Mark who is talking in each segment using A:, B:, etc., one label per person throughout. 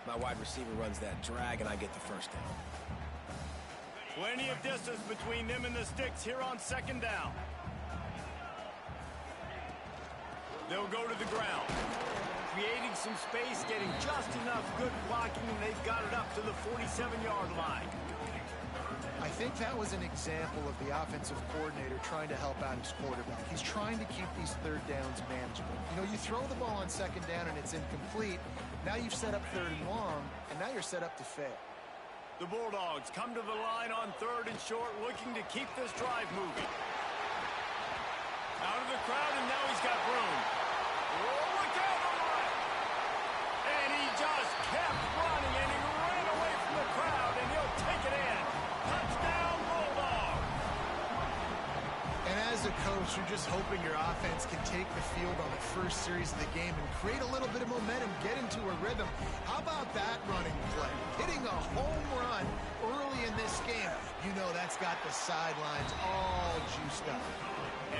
A: My wide receiver runs that drag, and I get the first down.
B: Plenty of distance between them and the sticks here on second down. They'll go to the ground. Creating some space, getting just enough good blocking, and they've got it up to the 47-yard line.
C: I think that was an example of the offensive coordinator trying to help out his quarterback. He's trying to keep these third downs manageable. You know, you throw the ball on second down and it's incomplete. Now you've set up third and long, and now you're set up to fail.
B: The Bulldogs come to the line on third and short, looking to keep this drive moving. Out of the crowd, and now he's got room. Oh, look out on the right. And he just kept running, and he ran away from the crowd, and he'll take it in. Touchdown, Bulldog.
C: And as a coach, you're just hoping your offense can take the field on the first series of the game and create a little bit of momentum, get into a rhythm. How about that running play? Hitting a home run early in this game. You know that's got the sidelines all juiced up.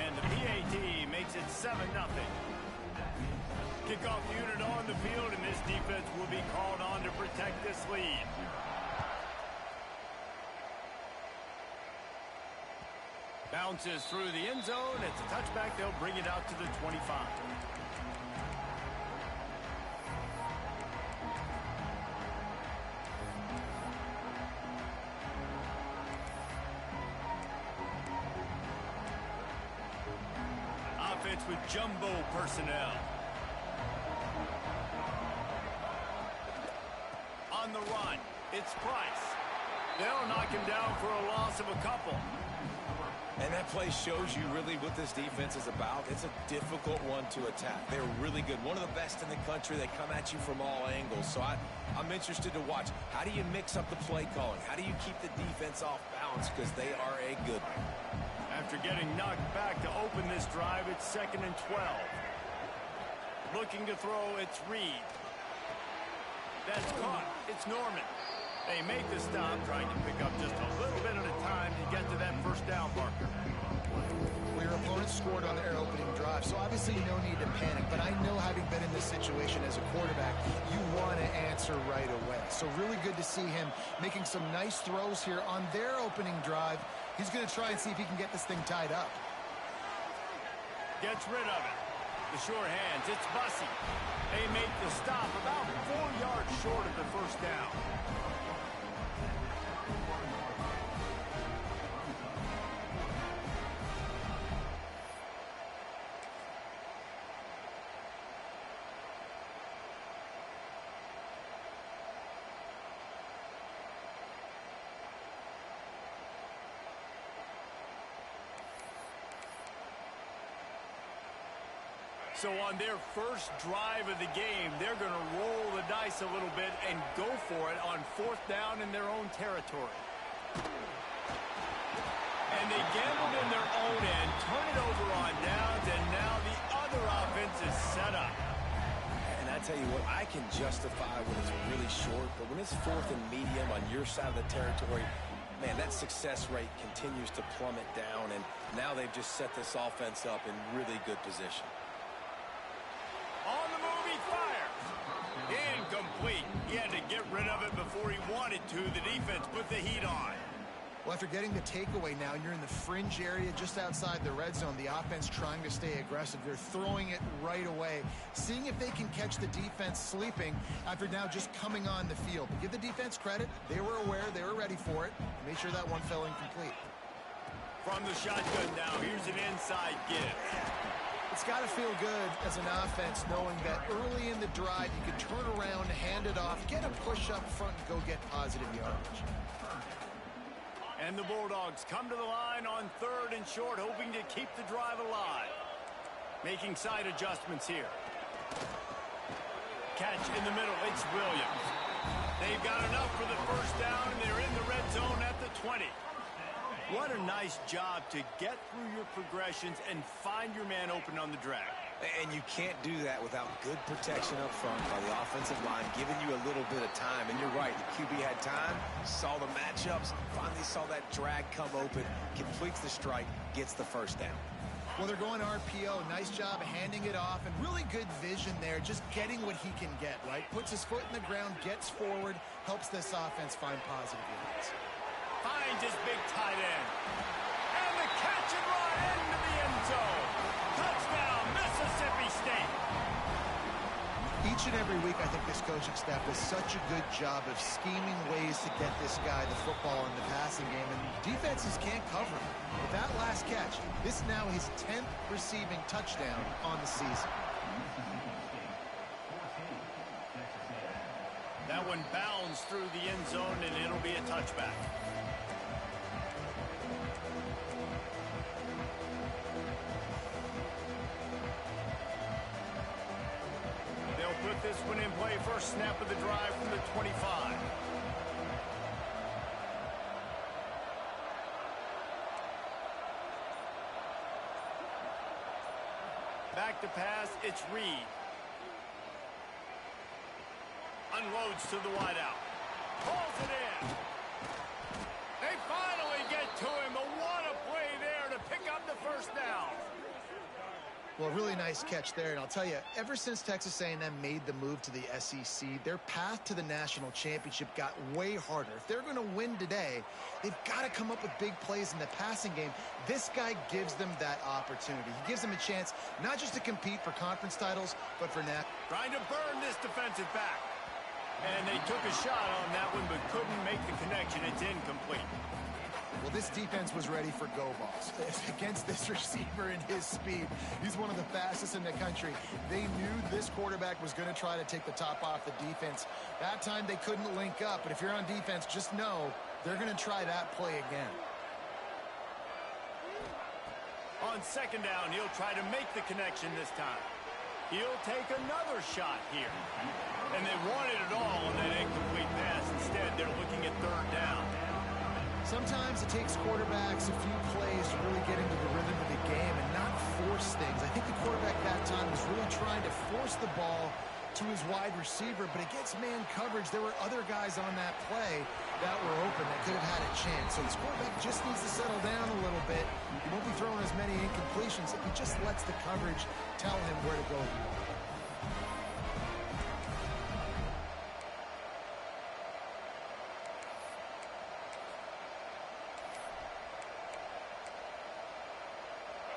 B: And the PAT makes it 7-0. Kickoff unit on the field, and this defense will be called on to protect this lead. Bounces through the end zone. It's a touchback. They'll bring it out to the 25. Offense with jumbo personnel. On the run, it's Price. They'll knock him down for a loss of a couple.
A: And that play shows you really what this defense is about. It's a difficult one to attack. They're really good. One of the best in the country. They come at you from all angles. So I'm interested to watch. How do you mix up the play calling? How do you keep the defense off balance? Because they are a good one.
B: After getting knocked back to open this drive, it's 2nd and 12. Looking to throw, it's Reed. That's caught. It's Norman. They make the stop, trying to pick up just a little bit at a time to get to that first down marker.
C: Well, your opponent scored on their opening drive, so obviously no need to panic. But I know, having been in this situation as a quarterback, you want to answer right away. So really good to see him making some nice throws here on their opening drive. He's going to try and see if he can get this thing tied up.
B: Gets rid of it. The sure hands, it's Bussey. They make the stop about 4 yards short of the first down. So on their first drive of the game, they're going to roll the dice a little bit and go for it on 4th down in their own territory. And they gambled in their own end, turn it over on downs, and now the other offense is set up.
A: And I tell you what, I can justify when it's really short, but when it's 4th and medium on your side of the territory, man, that success rate continues to plummet down, and now they've just set this offense up in really good position.
B: On the move, he fires. Incomplete. He had to get rid of it before he wanted to. The defense put the heat on.
C: Well, after getting the takeaway now, you're in the fringe area just outside the red zone. The offense trying to stay aggressive. They're throwing it right away, seeing if they can catch the defense sleeping after now just coming on the field. But give the defense credit. They were aware. They were ready for it. Made sure that one fell incomplete.
B: From the shotgun now, here's an inside give.
C: It's got to feel good as an offense knowing that early in the drive you can turn around, hand it off, get a push up front, and go get positive yardage.
B: And the Bulldogs come to the line on 3rd and short, hoping to keep the drive alive. Making side adjustments here. Catch in the middle, it's Williams. They've got enough for the first down, and they're in the red zone at the 20. What a nice job to get through your progressions and find your man open on the drag.
A: And you can't do that without good protection up front by the offensive line, giving you a little bit of time. And you're right, the QB had time, saw the matchups, finally saw that drag come open, completes the strike, gets the first down.
C: Well, they're going RPO. Nice job handing it off, and really good vision there, just getting what he can get, right? Puts his foot in the ground, gets forward, helps this offense find positive yards.
B: Finds his big tight end. And the catch and run into the end zone. Touchdown, Mississippi State.
C: Each and every week, I think this coaching staff does such a good job of scheming ways to get this guy the football in the passing game, and defenses can't cover him. With that last catch, this is now his 10th receiving touchdown on the season.
B: That one bounds through the end zone, and it'll be a touchback. Put this one in play, first snap of the drive from the 25. Back to pass, it's Reed. Unloads to the wideout. Pulls it in. They finally get to him, but what a play there to pick up the first down.
C: Well, really nice catch there, and I'll tell you, ever since Texas A&M made the move to the SEC, their path to the national championship got way harder. If they're going to win today, they've got to come up with big plays in the passing game. This guy gives them that opportunity. He gives them a chance not just to compete for conference titles, but for now.
B: Trying to burn this defensive back. And they took a shot on that one, but couldn't make the connection. It's incomplete.
C: Well, this defense was ready for go balls against this receiver and his speed. He's one of the fastest in the country. They knew this quarterback was going to try to take the top off the defense. That time they couldn't link up, but if you're on defense, just know they're going to try that play again.
B: On second down, he'll try to make the connection this time. He'll take another shot here. And they wanted it all on that incomplete pass. Instead, they're looking at third down.
C: Sometimes it takes quarterbacks a few plays to really get into the rhythm of the game and not force things. I think the quarterback that time was really trying to force the ball to his wide receiver, but against man coverage, there were other guys on that play that were open that could have had a chance. So this quarterback just needs to settle down a little bit. He won't be throwing as many incompletions if he just lets the coverage tell him where to go.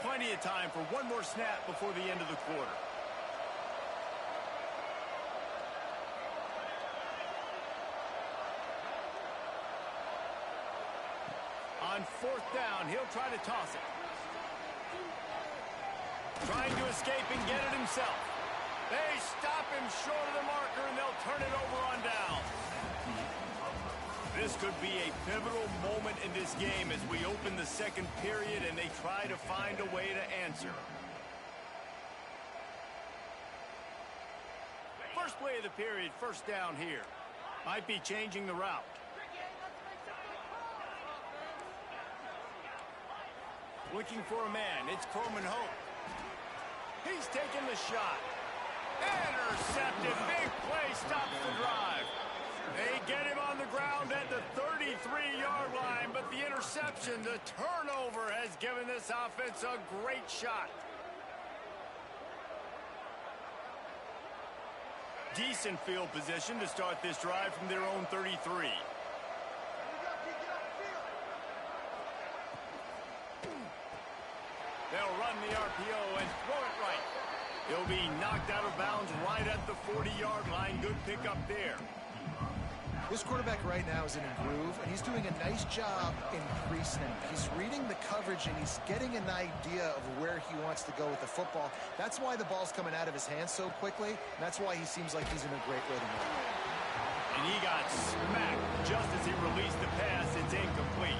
B: Plenty of time for one more snap before the end of the quarter. On fourth down, he'll try to toss it. Trying to escape and get it himself. They stop him short of the marker, and they'll turn it over on down. This could be a pivotal moment in this game as we open the second period and they try to find a way to answer. First play of the period, first down here. Might be changing the route. Looking for a man. It's Coleman Hope. He's taking the shot. Intercepted. Big play stops the drive. They get him on the ground at the 33-yard line, but the interception, the turnover, has given this offense a great shot. Decent field position to start this drive from their own 33. They'll run the RPO and throw it right. He'll be knocked out of bounds right at the 40-yard line. Good pickup there.
C: This quarterback right now is in a groove, and he's doing a nice job in pre-snap. He's reading the coverage, and he's getting an idea of where he wants to go with the football. That's why the ball's coming out of his hands so quickly, and that's why he seems like he's in a great rhythm.
B: And he got smacked just as he released the pass. It's incomplete.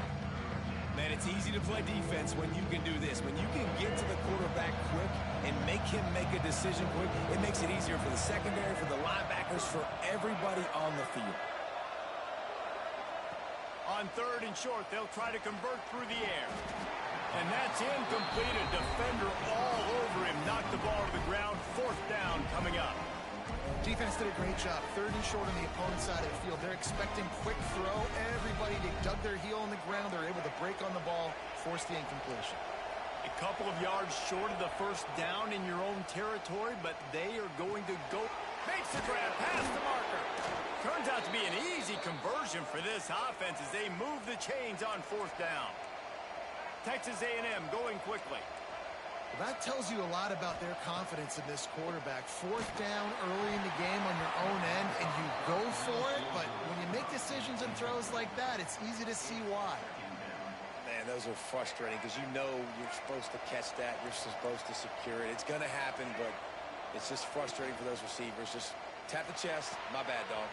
A: Man, it's easy to play defense when you can do this. When you can get to the quarterback quick and make him make a decision quick, it makes it easier for the secondary, for the linebackers, for everybody on the field.
B: On third and short, they'll try to convert through the air. And that's incomplete. A defender all over him. Knocked the ball to the ground. Fourth down coming up.
C: Defense did a great job. Third and short on the opponent's side of the field. They're expecting quick throw. Everybody, they dug their heel on the ground. They're able to break on the ball, force the incompletion.
B: A couple of yards short of the first down in your own territory, but they are going to go. Makes the grab past the marker. Turns out to be an easy conversion for this offense as they move the chains on fourth down. Texas A&M going quickly.
C: Well, that tells you a lot about their confidence in this quarterback. Fourth down early in the game on your own end, and you go for it, but when you make decisions and throws like that, it's easy to see why.
A: Man, those are frustrating because you know you're supposed to catch that. You're supposed to secure it. It's going to happen, but it's just frustrating for those receivers. Just tap the chest. My bad, dog.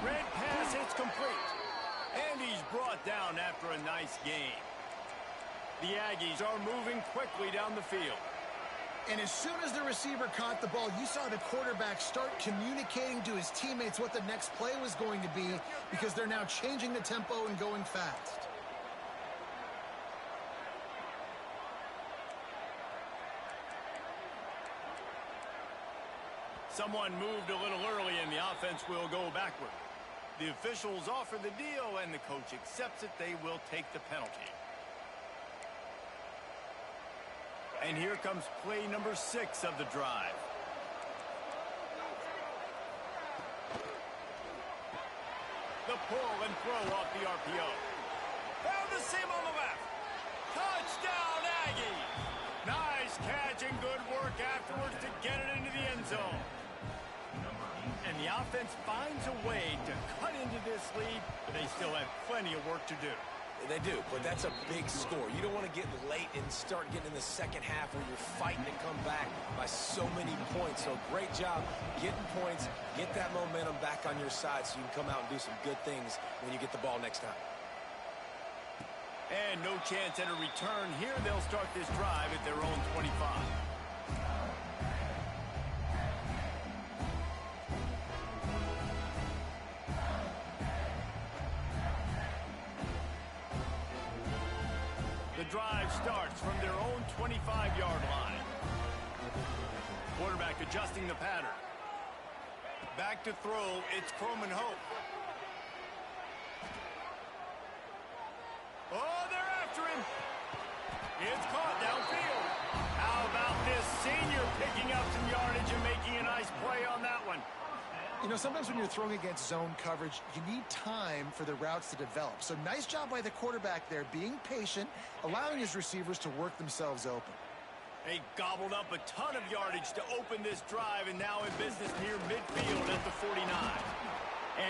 B: Red pass hits complete. And he's brought down after a nice game. The Aggies are moving quickly down the field.
C: And as soon as the receiver caught the ball, you saw the quarterback start communicating to his teammates what the next play was going to be because they're now changing the tempo and going fast.
B: Someone moved a little early and the offense will go backward. The officials offer the deal and the coach accepts it. They will take the penalty. And here comes play number 6 of the drive. The pull and throw off the RPO. Found the seam on the left. Touchdown Aggies! Nice catch and good work afterwards to get it into the end zone. And the offense finds a way to cut into this lead, but they still have plenty of work to do.
A: They do, but that's a big score. You don't want to get late and start getting in the second half where you're fighting to come back by so many points. So great job getting points, get that momentum back on your side so you can come out and do some good things when you get the ball next time.
B: And no chance at a return here. They'll start this drive at their own 25. The drive starts from their own 25-yard line. Quarterback adjusting the pattern. Back to throw, it's Croman Hope. Oh, they're after him. It's caught downfield. How about this senior picking up some yardage and making a nice play on that one?
C: You know, sometimes when you're throwing against zone coverage, you need time for the routes to develop. So nice job by the quarterback there, being patient, allowing his receivers to work themselves open.
B: They gobbled up a ton of yardage to open this drive and now in business near midfield at the 49.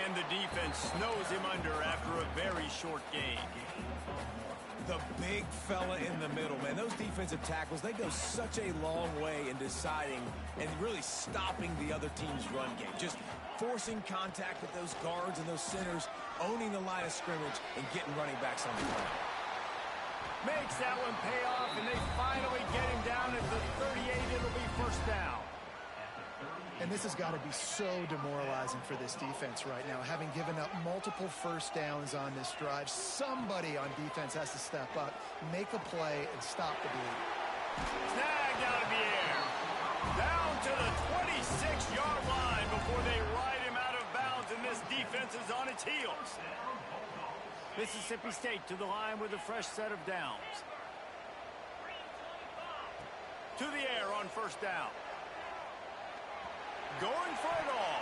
B: And the defense snows him under after a very short game.
A: The big fella in the middle, man. Those defensive tackles, they go such a long way in deciding and really stopping the other team's run game. Just forcing contact with those guards and those centers, owning the line of scrimmage, and getting running backs on the ground.
B: Makes that one pay off, and they finally get him down at the 38. It'll be first down.
C: And this has got to be so demoralizing for this defense right now. Having given up multiple first downs on this drive, somebody on defense has to step up, make a play, and stop the bleed.
B: Snagged out of the air. Down to the 26-yard line before they ride him out of bounds, and this defense is on its heels. Mississippi State to the line with a fresh set of downs. To the air on first down. Going for it all.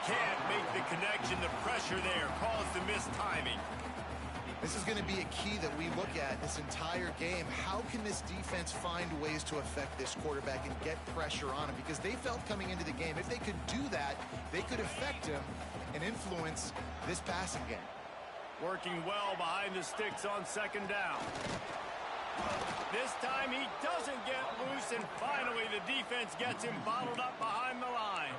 B: Can't make the connection. The pressure there caused the missed timing.
C: This is going to be a key that we look at this entire game. How can this defense find ways to affect this quarterback and get pressure on him? Because they felt coming into the game, if they could do that, they could affect him and influence this passing game.
B: Working well behind the sticks on second down. This time he doesn't get loose, and finally the defense gets him bottled up behind the line.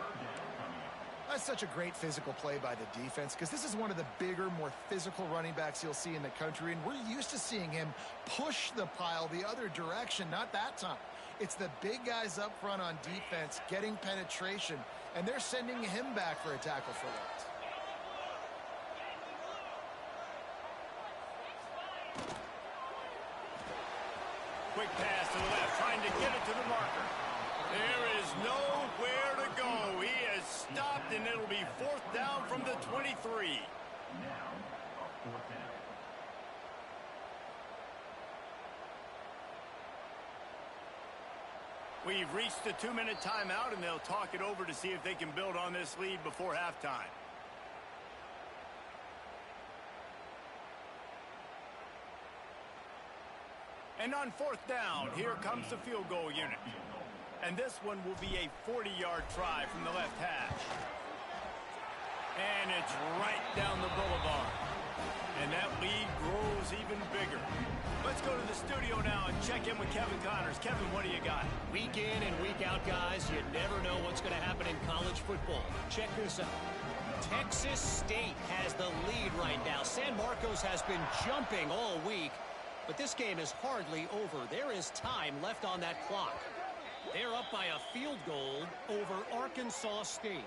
C: That's such a great physical play by the defense because this is one of the bigger, more physical running backs you'll see in the country, and we're used to seeing him push the pile the other direction. Not that time. It's the big guys up front on defense getting penetration, and they're sending him back for a tackle for loss.
B: Quick pass to the left, trying to get it to the marker. There is nowhere to go. He has stopped, and it'll be fourth down from the 23. We've reached the 2-minute timeout, and they'll talk it over to see if they can build on this lead before halftime. And on 4th down, here comes the field goal unit. And this one will be a 40-yard try from the left hash. And it's right down the boulevard. And that lead grows even bigger. Let's go to the studio now and check in with Kevin Connors. Kevin, what do you got?
D: Week in and week out, guys, you never know what's going to happen in college football. Check this out. Texas State has the lead right now. San Marcos has been jumping all week, but this game is hardly over. There is time left on that clock. They're up by a field goal over Arkansas State.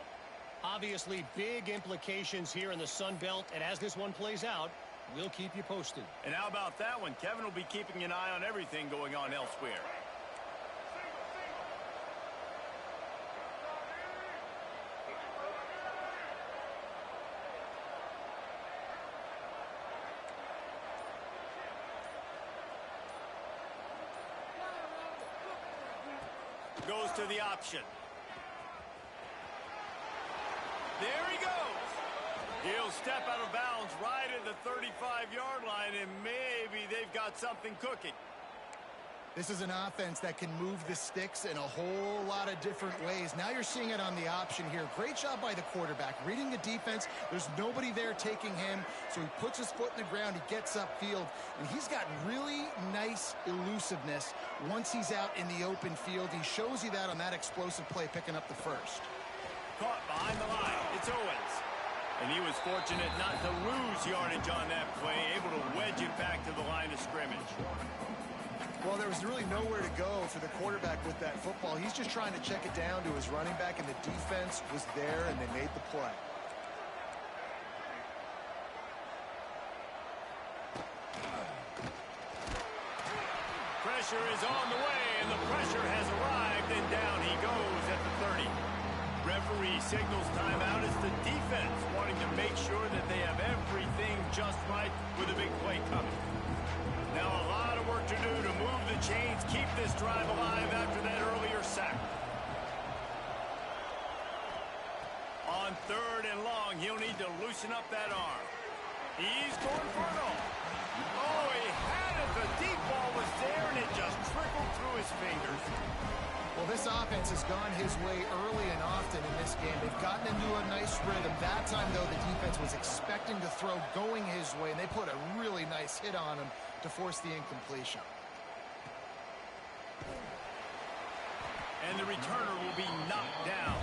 D: Obviously, big implications here in the Sun Belt, and as this one plays out, we'll keep you posted.
B: And how about that one? Kevin will be keeping an eye on everything going on elsewhere. Goes to the option. There he goes. He'll step out of bounds right at the 35-yard line, and maybe they've got something cooking.
C: This is an offense that can move the sticks in a whole lot of different ways. Now you're seeing it on the option here. Great job by the quarterback. Reading the defense, there's nobody there taking him, so he puts his foot in the ground, he gets upfield, and he's got really nice elusiveness once he's out in the open field. He shows you that on that explosive play, picking up the first.
B: Caught behind the line. It's Owens. And he was fortunate not to lose yardage on that play, able to wedge it back to the line of scrimmage.
C: Well, there was really nowhere to go for the quarterback with that football. He's just trying to check it down to his running back, and the defense was there, and they made the play.
B: Pressure is on the way, and the pressure has arrived, and down he goes at the 30. Referee signals timeout as the defense wanting to make sure that they have everything just right with a big play coming. Now a lot of work to do to move the chains, keep this drive alive after that earlier sack. On 3rd and long, he'll need to loosen up that arm. He's going for it all. Oh, he had it. The deep ball was there, and it just trickled through his fingers.
C: Well, this offense has gone his way early and often in this game. They've gotten into a nice rhythm. That time, though, the defense was expecting to throw going his way, and they put a really nice hit on him to force the incompletion.
B: And the returner will be knocked down.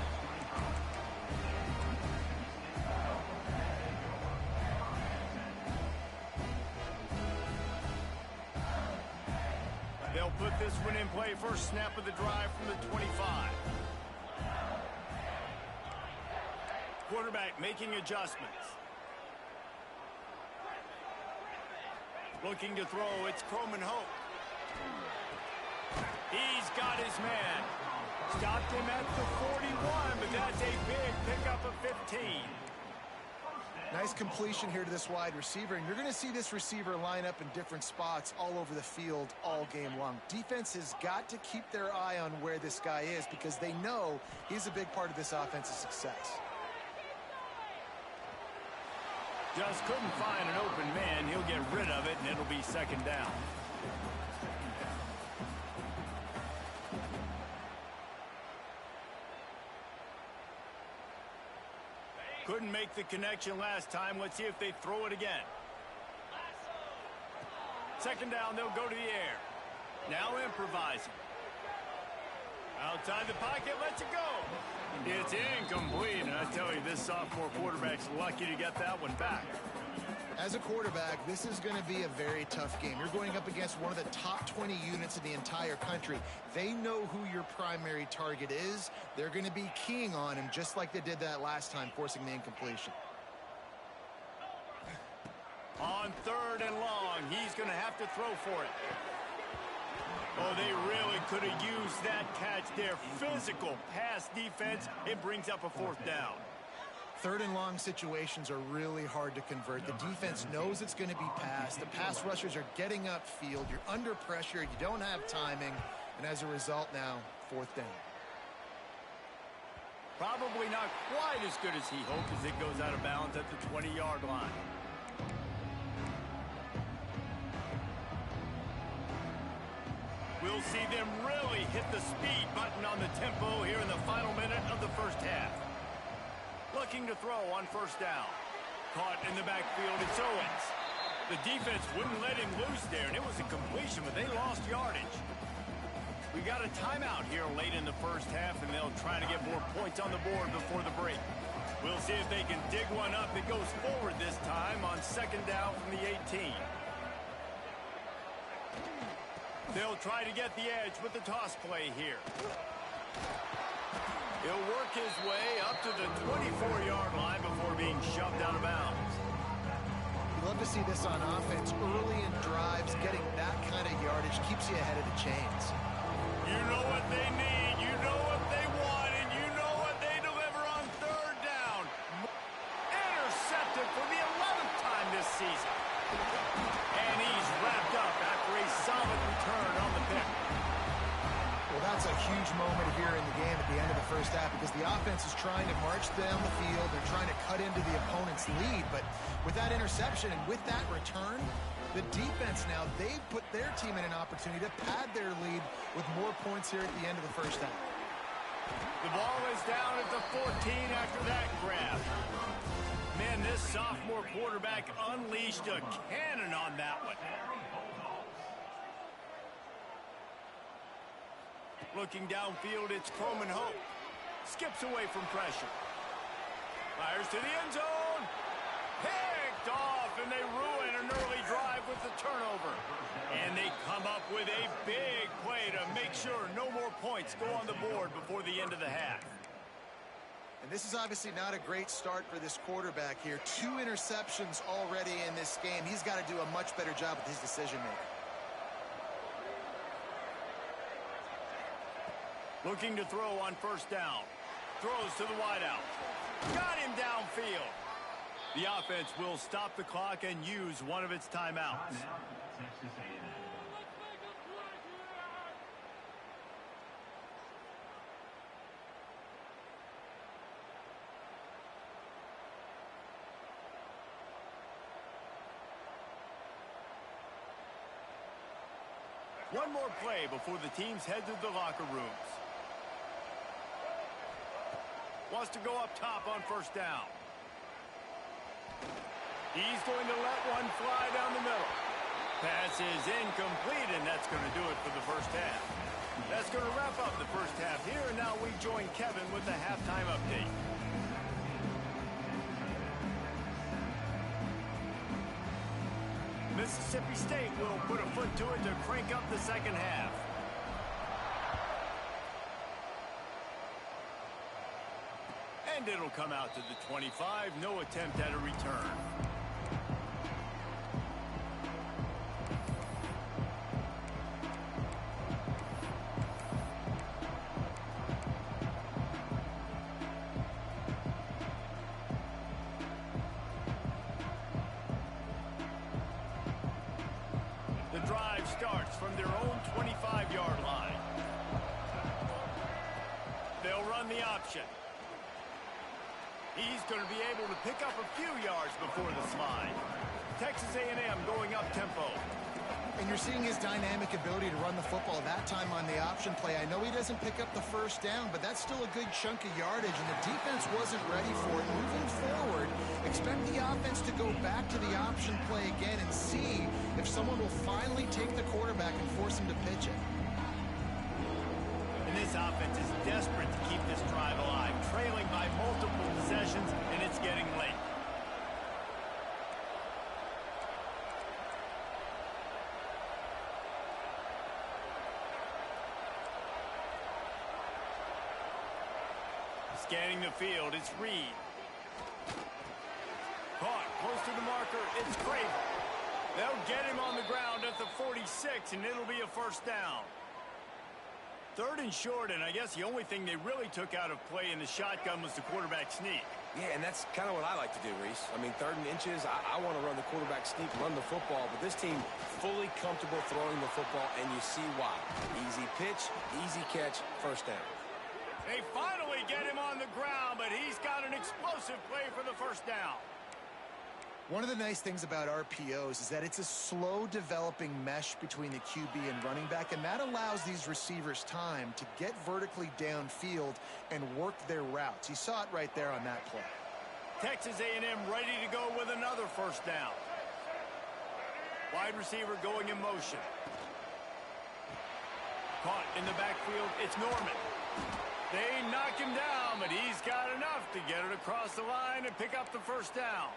B: They'll put this one in play. First snap of the drive from the 25. Quarterback making adjustments. Looking to throw, it's Croman Hope. He's got his man. Stopped him at the 41, but that's a big pickup of 15.
C: Nice completion here to this wide receiver, and you're going to see this receiver line up in different spots all over the field all game long. Defense has got to keep their eye on where this guy is because they know he's a big part of this offense's success.
B: Just couldn't find an open man. He'll get rid of it, and it'll be 2nd down. Couldn't make the connection last time. Let's see if they throw it again. 2nd down, they'll go to the air. Now improvising. Outside the pocket, lets it go. It's incomplete, and I tell you, this sophomore quarterback's lucky to get that one back.
C: As a quarterback, this is going to be a very tough game. You're going up against one of the top 20 units in the entire country. They know who your primary target is. They're going to be keying on him just like they did that last time, forcing the incompletion.
B: On 3rd and long, he's going to have to throw for it. Oh, they really could have used that catch there. Physical pass defense. It brings up a 4th down.
C: 3rd and long situations are really hard to convert. The defense knows it's going to be passed. The pass rushers are getting upfield. You're under pressure. You don't have timing. And as a result now, 4th down.
B: Probably not quite as good as he hoped as it goes out of bounds at the 20-yard line. We'll see them really hit the speed button on the tempo here in the final minute of the first half. Looking to throw on 1st down. Caught in the backfield, it's Owens. The defense wouldn't let him loose there, and it was a completion, but they lost yardage. We got a timeout here late in the first half, and they'll try to get more points on the board before the break. We'll see if they can dig one up that goes forward this time on 2nd down from the 18. They'll try to get the edge with the toss play here. He'll work his way up to the 24-yard line before being shoved out of bounds.
C: You love to see this on offense. Early in drives, getting that kind of yardage keeps you ahead of the chains.
B: You know what they need, you know what they want, and you know what they deliver on 3rd down. Intercepted for the 11th time this season. And he's wrapped up after a solid return on the pick.
C: Well, that's a huge moment here in the game at the end of the first half because the offense is trying to march down the field. They're trying to cut into the opponent's lead. But with that interception and with that return, the defense now, they've put their team in an opportunity to pad their lead with more points here at the end of the first half.
B: The ball is down at the 14 after that grab. Man, this sophomore quarterback unleashed a cannon on that one. Looking downfield, it's Coleman Hope. Skips away from pressure. Fires to the end zone. Picked off, and they ruin an early drive with the turnover. And they come up with a big play to make sure no more points go on the board before the end of the half.
C: And this is obviously not a great start for this quarterback here. 2 interceptions already in this game. He's got to do a much better job with his decision-making.
B: Looking to throw on 1st down. Throws to the wideout. Got him downfield. The offense will stop the clock and use one of its timeouts. One more play before the teams head to the locker rooms. Wants to go up top on 1st down. He's going to let one fly down the middle. Pass is incomplete, and that's going to do it for the first half. That's going to wrap up the first half here, and now we join Kevin with the halftime update. Mississippi State will put a foot to it to crank up the second half. And it'll come out to the 25. No attempt at a return. The drive starts from their own 25-yard line. They'll run the option. He's going to be able to pick up a few yards before the slide. Texas A&M going up tempo.
C: And you're seeing his dynamic ability to run the football that time on the option play. I know he doesn't pick up the 1st down, but that's still a good chunk of yardage, and the defense wasn't ready for it. Moving forward, expect the offense to go back to the option play again and see if someone will finally take the quarterback and force him to pitch it.
B: And this offense is desperate to keep this drive alive, trailing by multiple possessions, and it's getting late. Scanning the field, it's Reed. Caught close to the marker, it's Craven. They'll get him on the ground at the 46, and it'll be a 1st down. 3rd and short, and I guess the only thing they really took out of play in the shotgun was the quarterback sneak.
A: Yeah, and that's kind of what I like to do, Reese. I mean, 3rd and inches, I want to run the quarterback sneak, run the football, but this team fully comfortable throwing the football, and you see why. Easy pitch, easy catch, 1st down.
B: They finally get him on the ground, but he's got an explosive play for the 1st down.
C: One of the nice things about RPOs is that it's a slow developing mesh between the QB and running back, and that allows these receivers time to get vertically downfield and work their routes. You saw it right there on that play.
B: Texas A&M ready to go with another 1st down. Wide receiver going in motion. Caught in the backfield, it's Norman. They knock him down, but he's got enough to get it across the line and pick up the 1st down.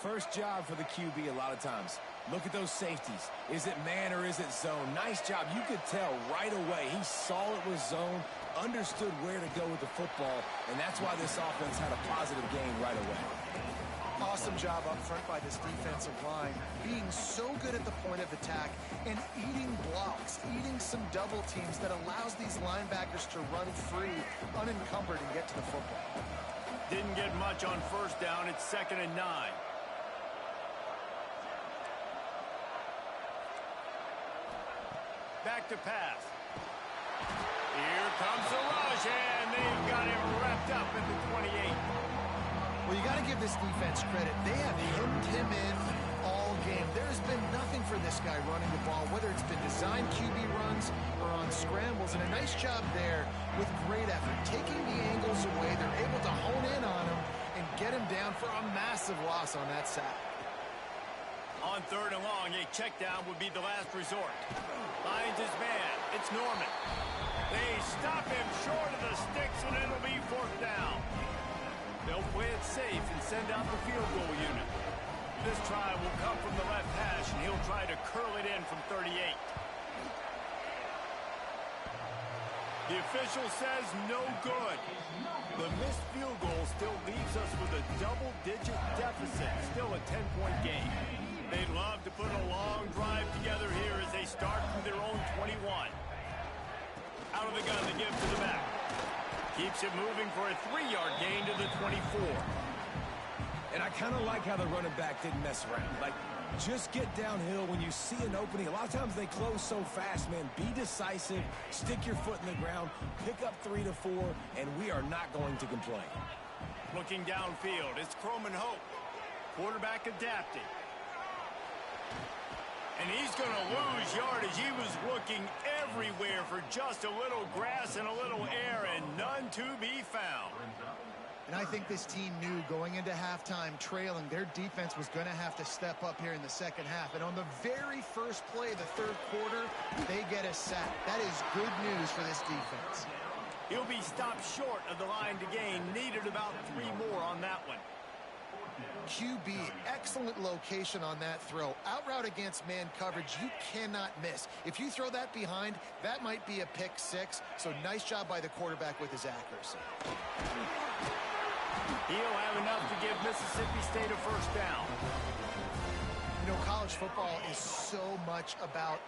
A: First job for the QB a lot of times. Look at those safeties. Is it man or is it zone? Nice job. You could tell right away. He saw it was zone, understood where to go with the football, and that's why this offense had a positive gain right away.
C: Awesome job up front by this defensive line, being so good at the point of attack and eating blocks, eating some double teams that allows these linebackers to run free, unencumbered, and get to the football.
B: Didn't get much on 1st down. It's 2nd and 9. Back to pass. Here comes the rush, and they've got him wrapped up at the 28.
C: Well, you got to give this defense credit. They have hemmed him in all game. There's been nothing for this guy running the ball, whether it's been designed QB runs or on scrambles, and a nice job there with great effort. Taking the angles away, they're able to hone in on him and get him down for a massive loss on that sack.
B: On 3rd and long, a check down would be the last resort. Finds his man. It's Norman. They stop him short of the sticks, and it'll be 4th down. They'll play it safe and send out the field goal unit. This try will come from the left hash, and he'll try to curl it in from 38. The official says no good. The missed field goal still leaves us with a double-digit deficit, still a 10-point game. They'd love to put a long drive together here as they start from their own 21. Out of the gun, they give to the back. Keeps it moving for a 3-yard gain to the 24.
A: And I kind of like how the running back didn't mess around. Like, just get downhill when you see an opening. A lot of times they close so fast, man. Be decisive, stick your foot in the ground, pick up 3 to 4, and we are not going to complain.
B: Looking downfield, it's Croman Hope. Quarterback adapting. And he's going to lose yardage. He was looking everywhere for just a little grass and a little air, and none to be found.
C: And I think this team knew going into halftime trailing, their defense was going to have to step up here in the 2nd half. And on the very first play of the 3rd quarter, they get a sack. That is good news for this defense.
B: He'll be stopped short of the line to gain. Needed about 3 more on that one.
C: QB, excellent location on that throw. Out route against man coverage, you cannot miss. If you throw that behind, that might be a pick 6. So nice job by the quarterback with his accuracy.
B: He'll have enough to give Mississippi State a 1st down.
C: You know, college football is so much about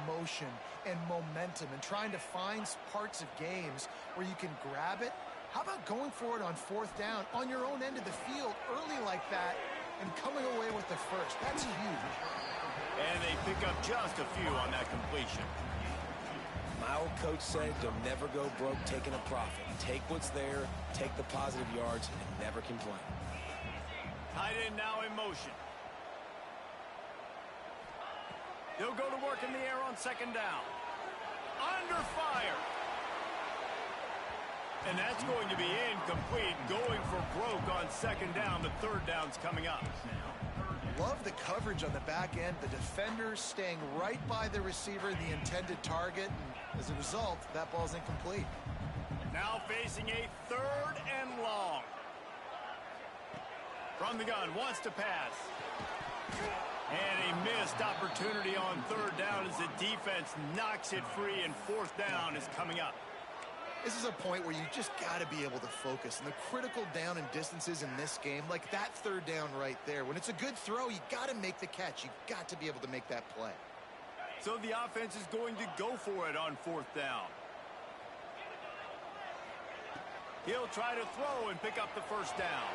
C: emotion and momentum and trying to find parts of games where you can grab it. How about going for it on 4th down on your own end of the field early like that and coming away with the first? That's huge.
B: And they pick up just a few on that completion.
A: My old coach said, don't never go broke taking a profit. Take what's there, take the positive yards, and never complain.
B: Tight end now in motion. They'll go to work in the air on 2nd down. Under fire. And that's going to be incomplete. Going for broke on 2nd down. The 3rd down's coming up.
C: Love the coverage on the back end. The defenders staying right by the receiver, the intended target. And as a result, that ball's incomplete.
B: Now facing a 3rd and long. From the gun, wants to pass. And a missed opportunity on 3rd down as the defense knocks it free, and 4th down is coming up.
C: This is a point where you just got to be able to focus. And the critical down and distances in this game, like that 3rd down right there, when it's a good throw, you got to make the catch. You got to be able to make that play.
B: So the offense is going to go for it on 4th down. He'll try to throw and pick up the first down.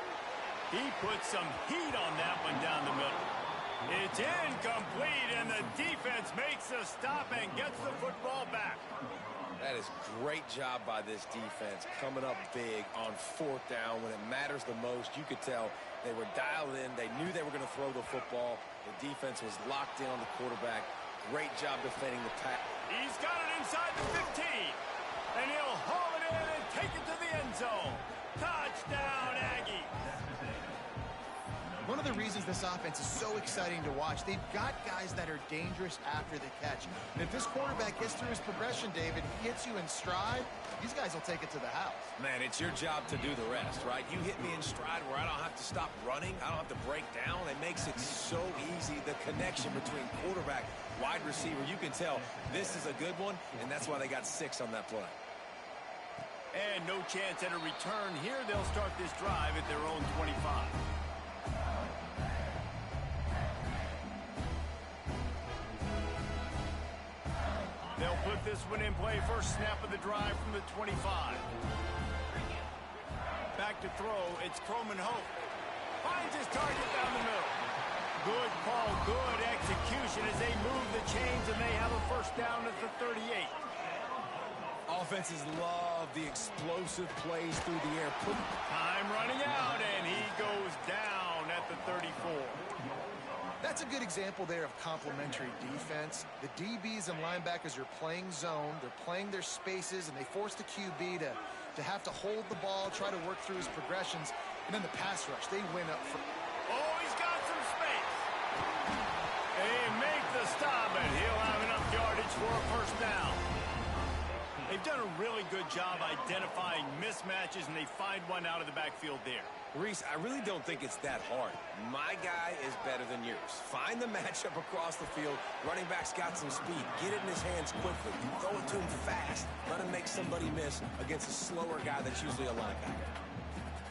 B: He puts some heat on that one down the middle. It's incomplete, and the defense makes a stop and gets the football back.
A: That is great job by this defense, coming up big on fourth down when it matters the most. You could tell they were dialed in. They knew they were going to throw the football. The defense was locked in on the quarterback. Great job defending the pass.
B: He's got it inside the 15, and he'll haul it in and take it to the end zone. Touchdown, Aggie.
C: One of the reasons this offense is so exciting to watch, they've got guys that are dangerous after the catch. And if this quarterback gets through his progression, David, hits you in stride, these guys will take it to the house.
A: Man, it's your job to do the rest, right? You hit me in stride where I don't have to stop running. I don't have to break down. It makes it so easy. The connection between quarterback, wide receiver, you can tell this is a good one, and that's why they got 6 on that play.
B: And no chance at a return here. They'll start this drive at their own 25. They'll put this one in play. First snap of the drive from the 25. Back to throw. It's Croman Hope. Finds his target down the middle. Good call, good execution as they move the chains, and they have a first down at the 38.
A: Offenses love the explosive plays through the air.
B: Time running out, and he goes down at the 34.
C: That's a good example there of complementary defense. The DBs and linebackers are playing zone. They're playing their spaces, and they force the QB to have to hold the ball, try to work through his progressions. And then the pass rush, they win up front.
B: Oh, he's got some space. They make the stop, and he'll have enough yardage for a first down. They've done a really good job identifying mismatches, and they find one out of the backfield there.
A: Reese, I really don't think it's that hard. My guy is better than yours. Find the matchup across the field. Running back's got some speed. Get it in his hands quickly. Throw it to him fast. Let him make somebody miss against a slower guy that's usually a linebacker.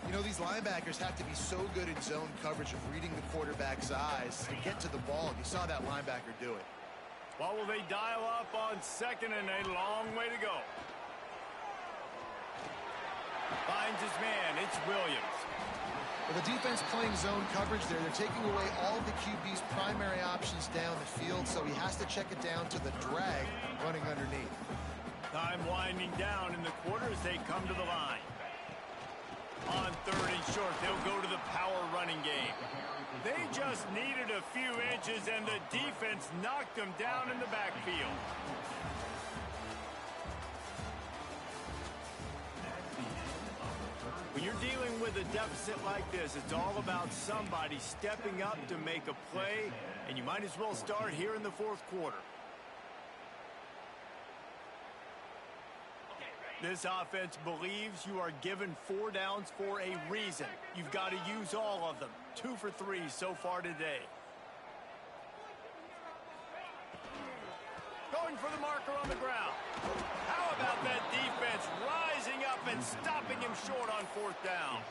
C: You know, these linebackers have to be so good in zone coverage of reading the quarterback's eyes to get to the ball. You saw that linebacker do it.
B: What will they dial up on second and a long way to go? Finds his man. It's Williams.
C: Well, the defense playing zone coverage there. They're taking away all of the QB's primary options down the field, so he has to check it down to the drag running underneath.
B: Time winding down in the quarter as they come to the line. On third and short, they'll go to the power running game. They just needed a few inches, and the defense knocked them down in the backfield. When you're dealing with a deficit like this, it's all about somebody stepping up to make a play, and you might as well start here in the fourth quarter. This offense believes you are given 4 downs for a reason. You've got to use all of them. 2 for 3 so far today. Going for the marker on the ground. How about that defense rising up and stopping him short on fourth down?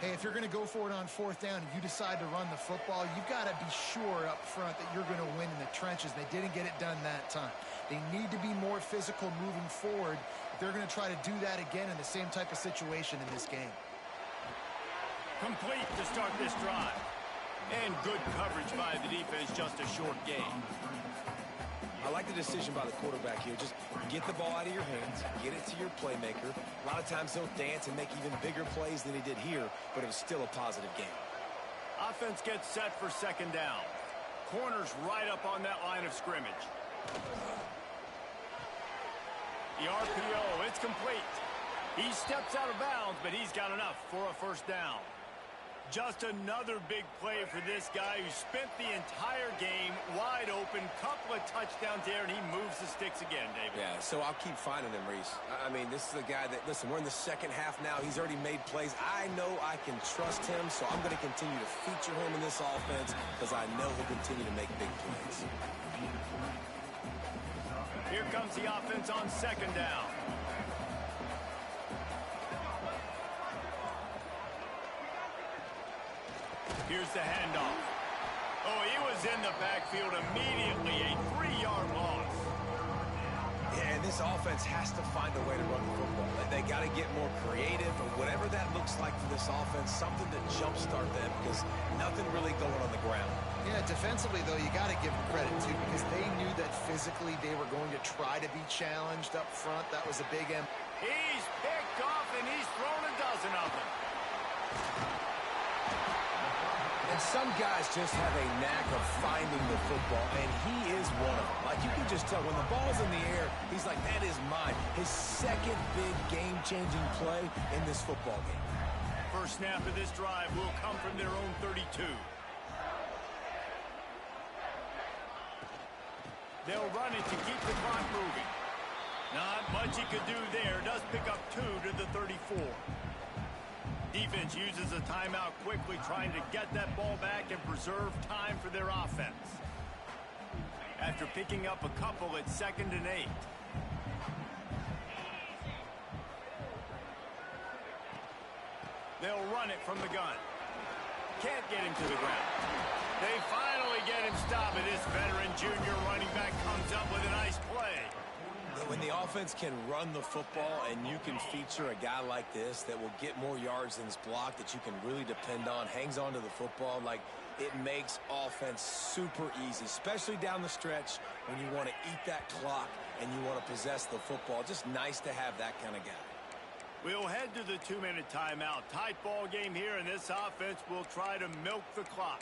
C: Hey, if you're going to go for it on fourth down and you decide to run the football, you've got to be sure up front that you're going to win in the trenches. They didn't get it done that time. They need to be more physical moving forward if they're going to try to do that again in the same type of situation in this game.
B: Complete to start this drive. And good coverage by the defense, just a short game.
A: I like the decision by the quarterback here. Just get the ball out of your hands, get it to your playmaker. A lot of times he'll dance and make even bigger plays than he did here, but it was still a positive game.
B: Offense gets set for second down. Corners right up on that line of scrimmage. The RPO, it's complete. He steps out of bounds, but he's got enough for a first down. Just another big play for this guy who spent the entire game wide open. Couple of touchdowns there, and he moves the sticks again, David.
A: Yeah, so I'll keep finding him, Reese. I mean, this is a guy that, listen, we're in the second half now. He's already made plays. I know I can trust him, so I'm going to continue to feature him in this offense because I know he'll continue to make big plays.
B: Here comes the offense on second down. Here's the handoff. Oh, he was in the backfield immediately. A 3-yard loss.
A: And And this offense has to find a way to run the football. They got to get more creative or whatever that looks like for this offense, something to jumpstart them because nothing really going on the ground.
C: Yeah, defensively, though, you got to give them credit, too, because they knew that physically they were going to try to be challenged up front. That was a big M.
B: He's picked off, and he's thrown a dozen of them.
A: And some guys just have a knack of finding the football, and he is one of them. Like, you can just tell when the ball's in the air, he's like, that is mine. His second big game-changing play in this football game.
B: First snap of this drive will come from their own 32. They'll run it to keep the clock moving. Not much he could do there. Does pick up 2 to the 34. Defense uses a timeout quickly, trying to get that ball back and preserve time for their offense. After picking up a couple, it's 2nd and 8. They'll run it from the gun. Can't get him to the ground. They finally get him stopped, and this veteran junior running back comes up with a nice play.
A: When the offense can run the football and you can feature a guy like this that will get more yards than his block, that you can really depend on, hangs on to the football, like, it makes offense super easy, especially down the stretch when you want to eat that clock and you want to possess the football. Just nice to have that kind of guy.
B: We'll head to the 2-minute timeout. Tight ball game here, and this offense will try to milk the clock.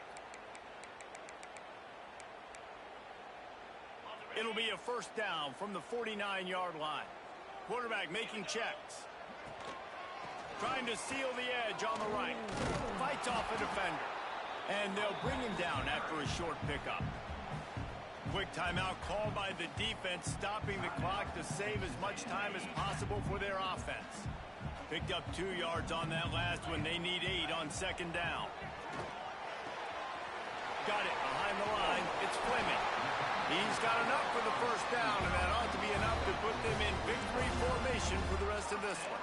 B: It'll be a first down from the 49-yard line. Quarterback making checks. Trying to seal the edge on the right. Fights off a defender. And they'll bring him down after a short pickup. Quick timeout called by the defense, stopping the clock to save as much time as possible for their offense. Picked up 2 yards on that last one. They need 8 on 2nd down. Got it behind the line. It's Fleming. He's got enough for the first down, and that ought to be enough to put them in victory formation for the rest of this one.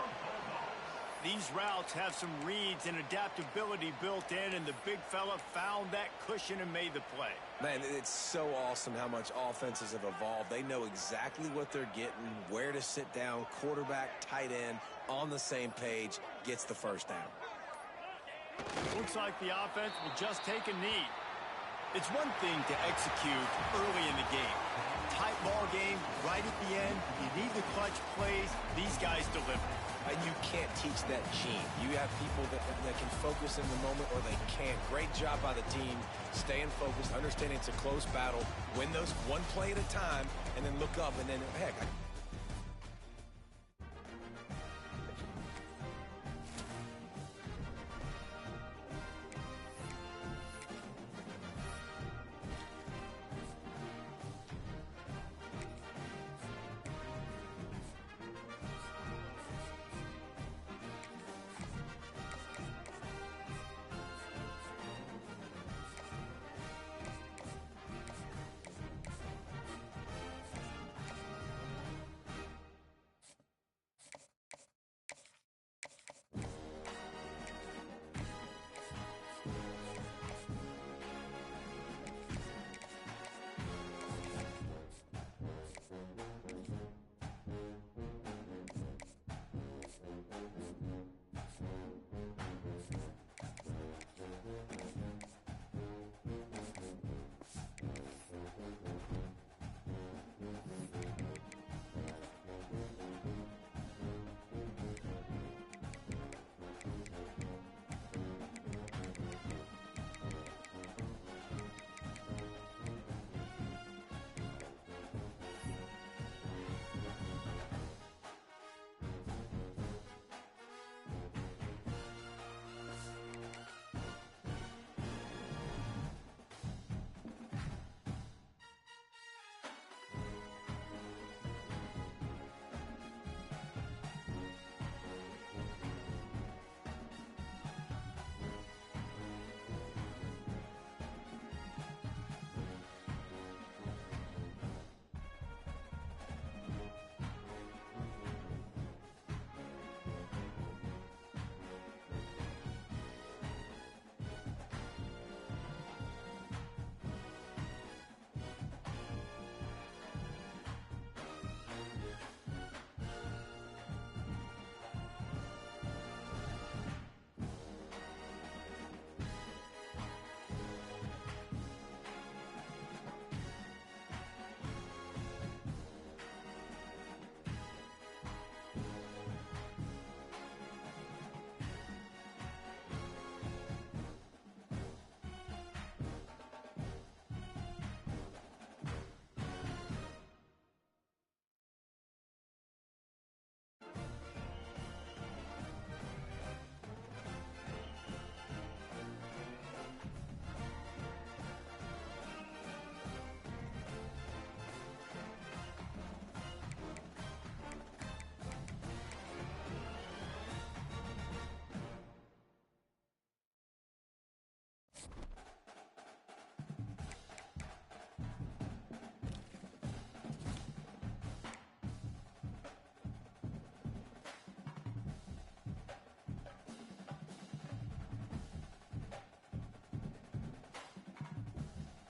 B: These routes have some reads and adaptability built in, and the big fella found that cushion and made the play.
A: Man, it's so awesome how much offenses have evolved. They know exactly what they're getting, where to sit down, quarterback, tight end, on the same page, gets the first down.
B: Looks like the offense will just take a knee. It's one thing to execute early in the game. Tight ball game, right at the end, you need the clutch plays. These guys deliver.
A: And you can't teach that gene. You have people that can focus in the moment or they can't. Great job by the team, staying focused, understanding it's a close battle, win those one play at a time, and then look up, and then, heck,